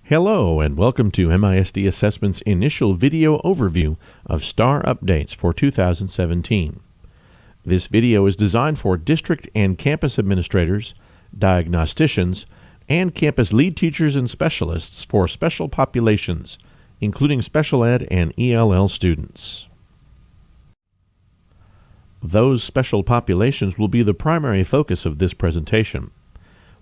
Hello and welcome to MISD Assessment's initial video overview of STAAR Updates for 2017. This video is designed for district and campus administrators, diagnosticians, and campus lead teachers and specialists for special populations, including special ed and ELL students. Those special populations will be the primary focus of this presentation.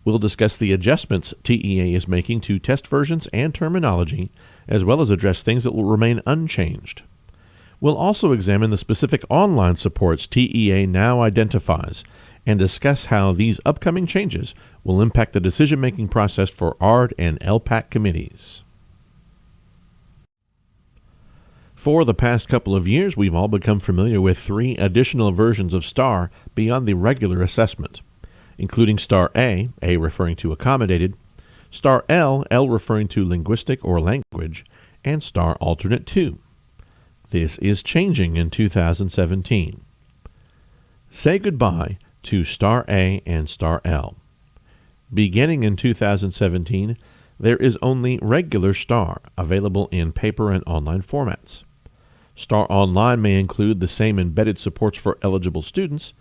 We'll discuss the adjustments TEA is making to test versions and terminology, as well as address things that will remain unchanged. We'll also examine the specific online supports TEA now identifies and discuss how these upcoming changes will impact the decision-making process for ARD and LPAC committees. For the past couple of years, we've all become familiar with 3 additional versions of STAAR beyond the regular assessment, including STAAR A referring to accommodated, STAAR L referring to linguistic or language, and STAAR Alternate 2. This is changing in 2017. Say goodbye to STAAR A and STAAR L. Beginning in 2017, there is only regular STAAR available in paper and online formats. STAAR Online may include the same embedded supports for eligible students,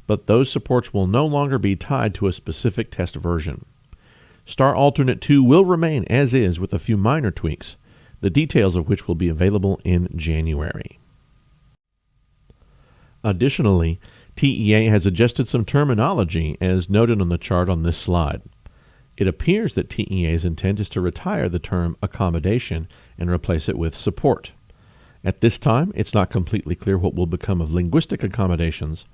but those supports will no longer be tied to a specific test version. STAAR Alternate 2 will remain as is with a few minor tweaks, the details of which will be available in January. Additionally, TEA has adjusted some terminology as noted on the chart on this slide. It appears that TEA's intent is to retire the term accommodation and replace it with support. At this time, it's not completely clear what will become of linguistic accommodations,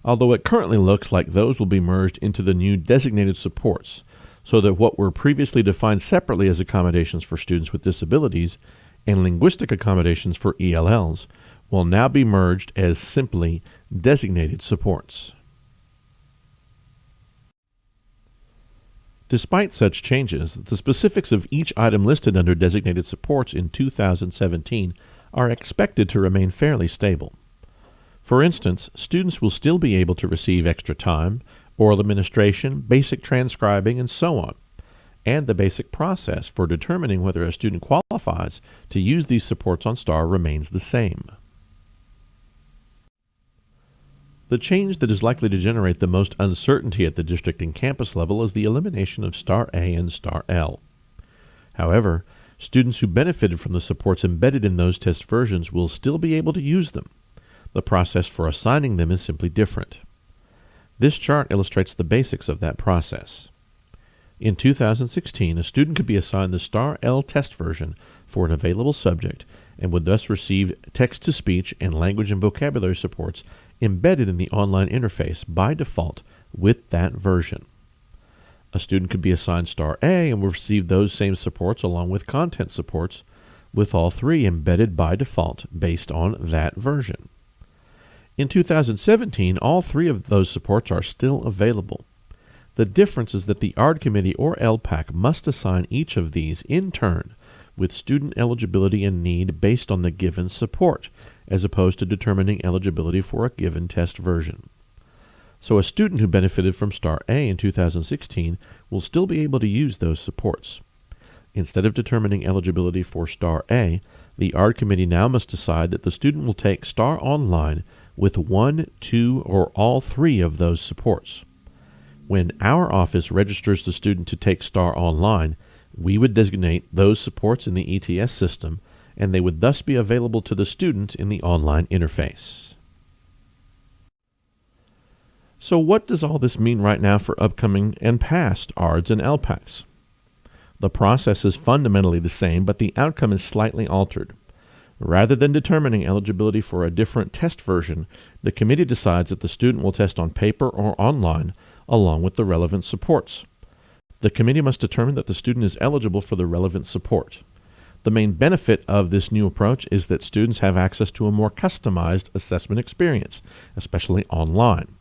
although it currently looks like those will be merged into the new designated supports, so that what were previously defined separately as accommodations for students with disabilities and linguistic accommodations for ELLs will now be merged as simply designated supports. Despite such changes, the specifics of each item listed under designated supports in 2017 are expected to remain fairly stable. For instance, students will still be able to receive extra time, oral administration, basic transcribing, and so on. And the basic process for determining whether a student qualifies to use these supports on STAAR remains the same. The change that is likely to generate the most uncertainty at the district and campus level is the elimination of STAAR A and STAAR L. However, students who benefited from the supports embedded in those test versions will still be able to use them. The process for assigning them is simply different. This chart illustrates the basics of that process. In 2016, a student could be assigned the STAAR L test version for an available subject and would thus receive text-to-speech and language and vocabulary supports embedded in the online interface by default with that version. A student could be assigned STAAR A and will receive those same supports along with content supports, with all 3 embedded by default based on that version. In 2017, all 3 of those supports are still available. The difference is that the ARD committee or LPAC must assign each of these in turn with student eligibility and need based on the given support, as opposed to determining eligibility for a given test version. So a student who benefited from STAAR A in 2016 will still be able to use those supports. Instead of determining eligibility for STAAR A, the ARD committee now must decide that the student will take STAAR Online with 1, 2, or all 3 of those supports. When our office registers the student to take STAAR Online, we would designate those supports in the ETS system, and they would thus be available to the student in the online interface. So what does all this mean right now for upcoming and past ARDs and LPACs? The process is fundamentally the same, but the outcome is slightly altered. Rather than determining eligibility for a different test version, the committee decides that the student will test on paper or online along with the relevant supports. The committee must determine that the student is eligible for the relevant support. The main benefit of this new approach is that students have access to a more customized assessment experience, especially online.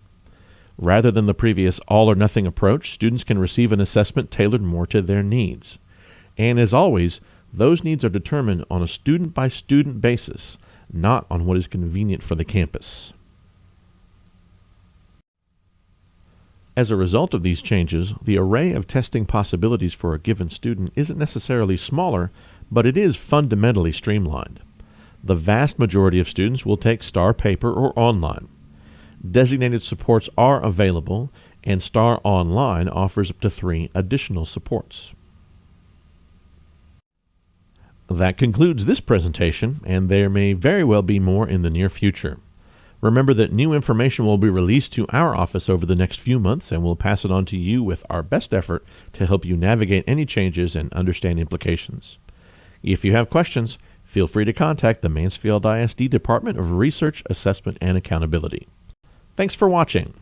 Rather than the previous all-or-nothing approach, students can receive an assessment tailored more to their needs. And as always, those needs are determined on a student-by-student basis, not on what is convenient for the campus. As a result of these changes, the array of testing possibilities for a given student isn't necessarily smaller, but it is fundamentally streamlined. The vast majority of students will take STAAR paper or online. Designated supports are available, and STAAR Online offers up to 3 additional supports. That concludes this presentation, and there may very well be more in the near future. Remember that new information will be released to our office over the next few months, and we'll pass it on to you with our best effort to help you navigate any changes and understand implications. If you have questions, feel free to contact the Mansfield ISD Department of Research, Assessment, and Accountability. Thanks for watching.